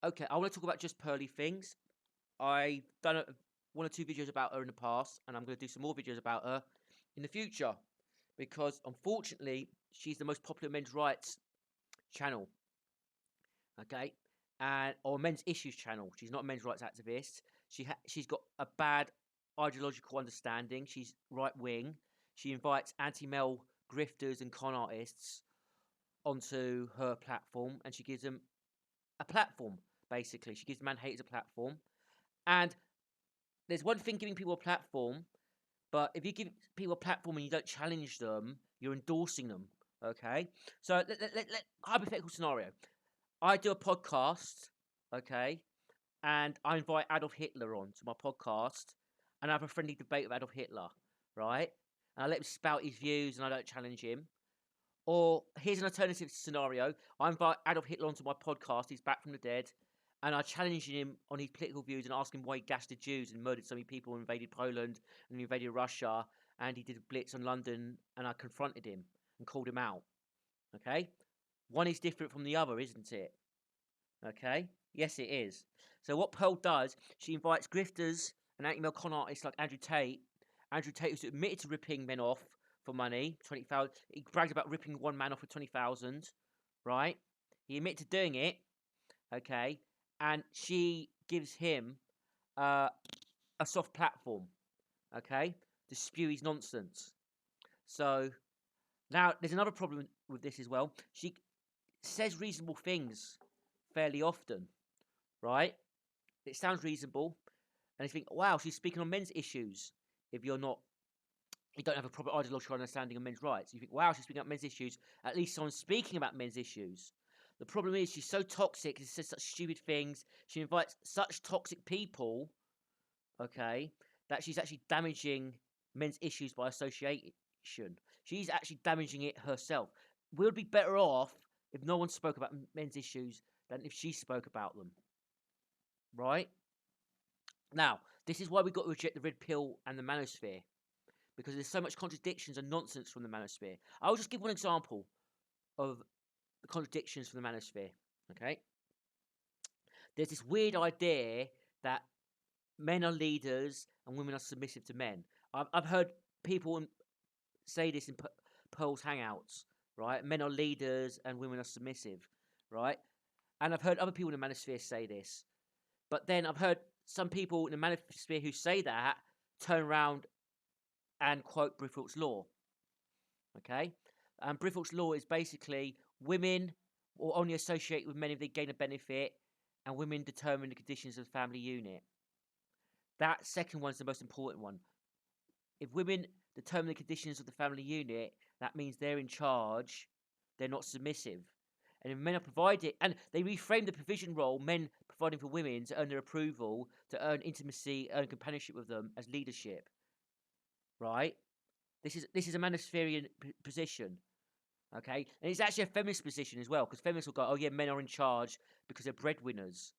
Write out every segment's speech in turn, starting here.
Okay, I want to talk about Just Pearly Things. I've done one or two videos about her in the past, and I'm going to do some more videos about her in the future because, unfortunately, she's the most popular men's rights channel. Okay, and or men's issues channel. She's not a men's rights activist. She's got a bad ideological understanding. She's right wing. She invites anti-male grifters and con artists onto her platform, and she gives them a platform. Basically, she gives man haters a platform. And there's one thing giving people a platform, but if you give people a platform and you don't challenge them, you're endorsing them. Okay, so hypothetical scenario. I do a podcast, okay, and I invite Adolf Hitler on to my podcast, and I have a friendly debate with Adolf Hitler, right? And I let him spout his views, and I don't challenge him. Or here's an alternative scenario: I invite Adolf Hitler onto my podcast. He's back from the dead, and I challenge him on his political views and ask him why he gassed the Jews and murdered so many people, and invaded Poland and invaded Russia, and he did a blitz on London, and I confronted him and called him out. Okay, one is different from the other, isn't it? Okay, yes, it is. So what Pearl does, she invites grifters and anti-male con artists like Andrew Tate. Andrew Tate was admitted to ripping men off for money, 20,000. He bragged about ripping one man off for 20,000, right? He admitted to doing it, okay, and she gives him a soft platform, okay, to spew his nonsense. So now there's another problem with this as well. She says reasonable things fairly often, right? It sounds reasonable, and you think, wow, she's speaking on men's issues. If you don't have a proper ideological understanding of men's rights, you think, wow, she's speaking about men's issues. At least someone's speaking about men's issues. The problem is she's so toxic. She says such stupid things. She invites such toxic people, okay, that she's actually damaging men's issues by association. She's actually damaging it herself. We'd be better off if no one spoke about men's issues than if she spoke about them, right? Now, this is why we've got to reject the red pill and the manosphere, because there's so much contradictions and nonsense from the manosphere. I'll just give one example of the contradictions from the manosphere. Okay, there's this weird idea that men are leaders and women are submissive to men. I've heard people say this in Pearl's hangouts, right? Men are leaders and women are submissive, right? And I've heard other people in the manosphere say this. But then I've heard some people in the manosphere who say that turn around and quote Brithwood's law. Okay? And Brithwood's law is basically women will only associate with men if they gain a benefit, and women determine the conditions of the family unit. That second one's the most important one. If women determine the conditions of the family unit, that means they're in charge, they're not submissive. And if men are provided, and they reframe the provision role, men providing for women to earn their approval, to earn intimacy, earn companionship with them, as leadership, right? This is a manospherian position, okay? And it's actually a feminist position as well, because feminists will go, oh yeah, men are in charge because they're breadwinners,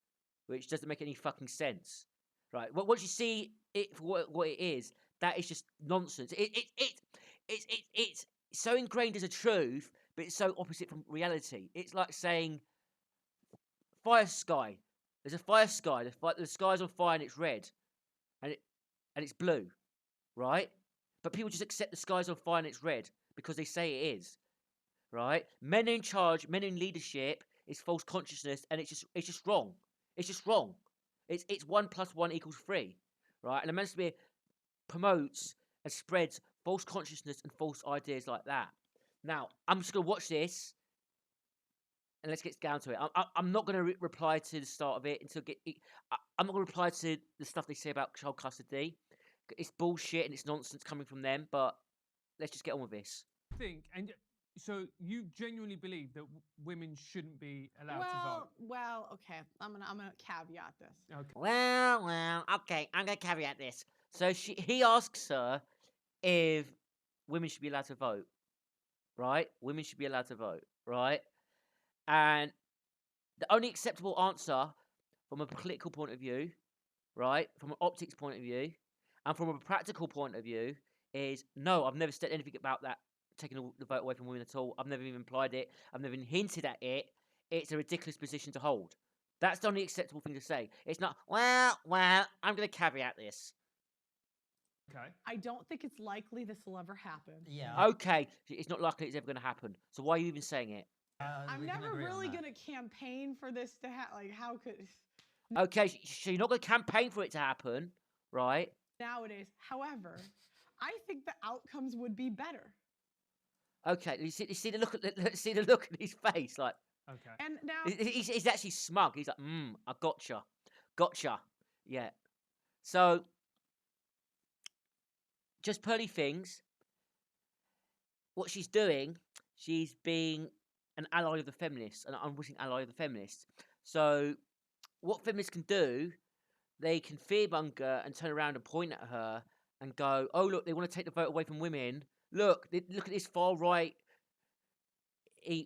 which doesn't make any fucking sense, right? Well, once you see it for what it is, that is just nonsense. It's so ingrained as a truth, but it's so opposite from reality. It's like saying fire sky. There's a fire sky. The sky's on fire and it's red, and it's blue, right? But people just accept the sky's on fire and it's red because they say it is, right? Men in charge, men in leadership is false consciousness, and it's just wrong. It's just wrong. It's 1+1 = 3, right? And the manosphere promotes and spreads false consciousness and false ideas like that. Now, I'm just gonna watch this, and let's get down to it. I'm not gonna reply to the start of it until I'm not gonna reply to the stuff they say about child custody. It's bullshit and it's nonsense coming from them. But let's just get on with this. Think and so you genuinely believe that women shouldn't be allowed to vote? Well, okay. I'm gonna caveat this. Okay. Well, okay. I'm gonna caveat this. So he asks her if women should be allowed to vote, right? Women should be allowed to vote, right? And the only acceptable answer from a political point of view, right, from an optics point of view, and from a practical point of view, is no. I've never said anything about that taking the vote away from women at all. I've never even implied it. I've never even hinted at it. It's a ridiculous position to hold. That's the only acceptable thing to say. It's not, well, I'm going to caveat this. Okay. I don't think it's likely this will ever happen. Yeah. Okay, it's not likely it's ever going to happen. So why are you even saying it? I'm We can never agree on really that. going to campaign for this to happen. Like, how could Okay, so you're not going to campaign for it to happen, right? nowadays? However, I think the outcomes would be better. Okay, you see the look at see the look at his face, like Okay. And now, he's actually smug. He's like, I gotcha, yeah. So, just Pearly Things. What she's doing, she's being an ally of the feminists, an unwitting ally of the feminists. So, what feminists can do, they can fearmonger and turn around and point at her and go, "Oh look, they want to take the vote away from women. Look at this far right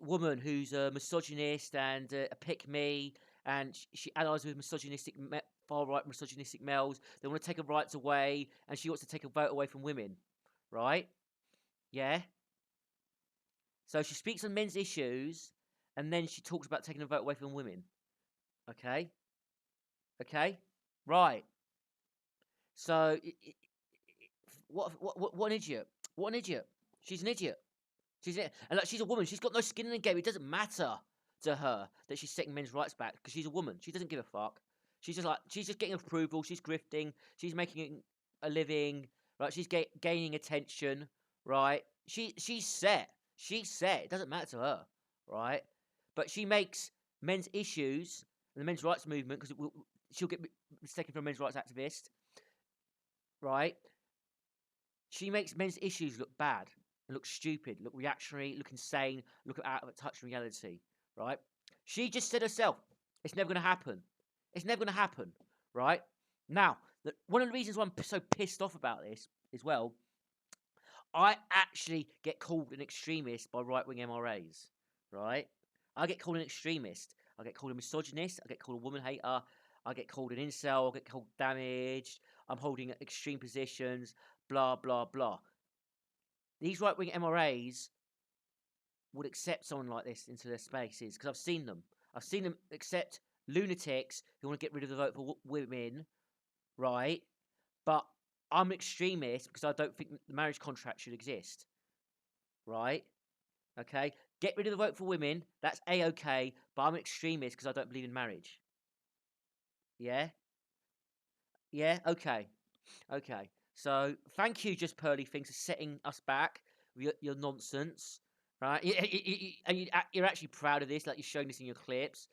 woman who's a misogynist and a pick me, and she allies with far right misogynistic males. They want to take her rights away, and she wants to take a vote away from women, right? Yeah. So she speaks on men's issues, and then she talks about taking a vote away from women. Okay. Okay. Right. So what an idiot! What an idiot! She's an idiot. And like, she's a woman. She's got no skin in the game. It doesn't matter to her that she's setting men's rights back because she's a woman. She doesn't give a fuck. She's just getting approval. She's grifting. She's making a living. Right? She's gaining attention. Right? She's set. She's set. It doesn't matter to her. Right? But she makes men's issues and the men's rights movement because she'll get mistaken for a men's rights activist. Right? She makes men's issues look bad. Look stupid, look reactionary, look insane, look out of touch with reality, right? She just said herself, it's never going to happen. It's never going to happen, right? Now, one of the reasons why I'm so pissed off about this as well, I actually get called an extremist by right-wing MRAs, right? I get called an extremist. I get called a misogynist. I get called a woman hater. I get called an incel. I get called damaged. I'm holding extreme positions, blah, blah, blah. These right-wing MRAs would accept someone like this into their spaces because I've seen them. I've seen them accept lunatics who want to get rid of the vote for women, right? But I'm an extremist because I don't think the marriage contract should exist, right? Okay? Get rid of the vote for women, that's A-okay, but I'm an extremist because I don't believe in marriage. Yeah? Yeah? Okay. Okay. So, thank you, JustPearlyThings, for setting us back with your nonsense, right? And you're actually proud of this, like you're showing this in your clips.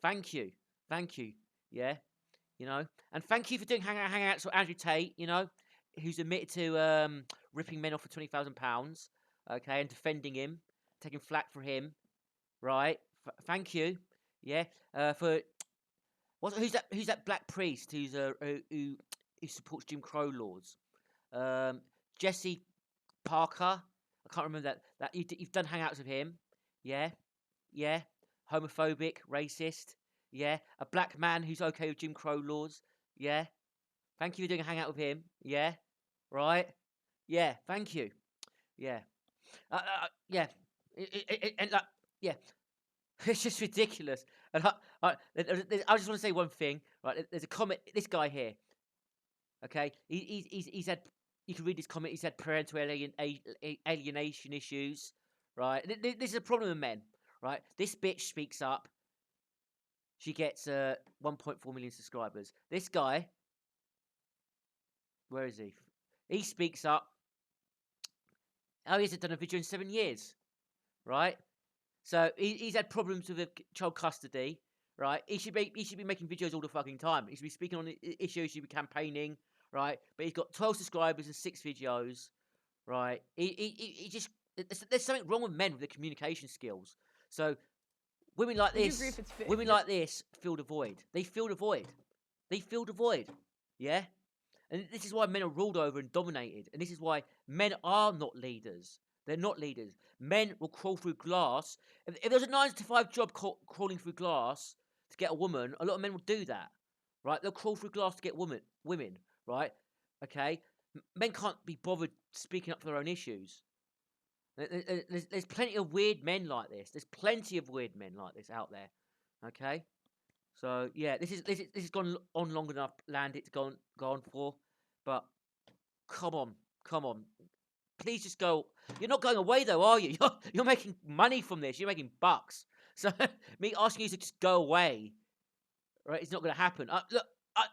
Thank you. Thank you. Yeah? You know? And thank you for doing hangouts with Andrew Tate, you know, who's admitted to ripping men off for £20,000, okay, and defending him, taking flack for him, right? Thank you. Yeah? For... Who's that black priest who supports Jim Crow laws? Jesse Parker. I can't remember that you've done hangouts with him. Yeah, yeah. Homophobic, racist. Yeah, a black man who's okay with Jim Crow laws. Yeah. Thank you for doing a hangout with him. Yeah. Right. Yeah. Thank you. Yeah. Yeah. And like, yeah. It's just ridiculous. And I just want to say one thing. Right. There's a comment. This guy here. Okay. He's had. You can read his comment. He's had parental alienation issues. Right. This is a problem with men. Right. This bitch speaks up. She gets 1.4 million subscribers. This guy. Where is he? He speaks up. Oh, he hasn't done a video in 7 years. Right. So he's had problems with child custody. Right. He should be making videos all the fucking time. He should be speaking on issues. He should be campaigning. Right. But he's got 12 subscribers and 6 videos. Right. He just there's something wrong with men with their communication skills. So women like Would you this, agree if it's fit- women like this fill the void. They fill the void. They fill the void. Yeah. And this is why men are ruled over and dominated. And this is why men are not leaders. They're not leaders. Men will crawl through glass. If there's a 9 to 5 job crawling through glass to get a woman, a lot of men will do that. Right? They'll crawl through glass to get women. Right? Okay? Men can't be bothered speaking up for their own issues. There's plenty of weird men like this. There's plenty of weird men like this out there. Okay? So yeah, this has gone on long enough. Land it's gone for, but come on, please just go. You're not going away though, are you? You're making money from this. You're making bucks. So me asking you to just go away, right? It's not going to happen. Look,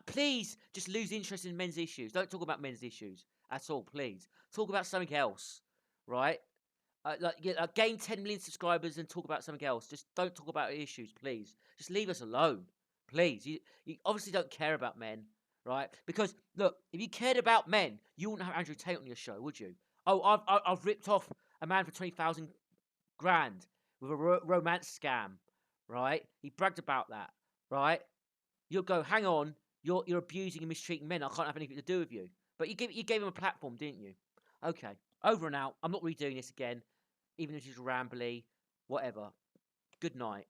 please just lose interest in men's issues. Don't talk about men's issues at all, please. Talk about something else, right? Gain 10 million subscribers and talk about something else. Just don't talk about issues, please. Just leave us alone, please. You obviously don't care about men, right? Because look, if you cared about men, you wouldn't have Andrew Tate on your show, would you? Oh, I've ripped off a man for 20,000 grand with a romance scam, right? He bragged about that, right? You'll go, hang on, you're abusing and mistreating men. I can't have anything to do with you. But you gave him a platform, didn't you? Okay, over and out. I'm not redoing this again, even if it's rambly, whatever. Good night.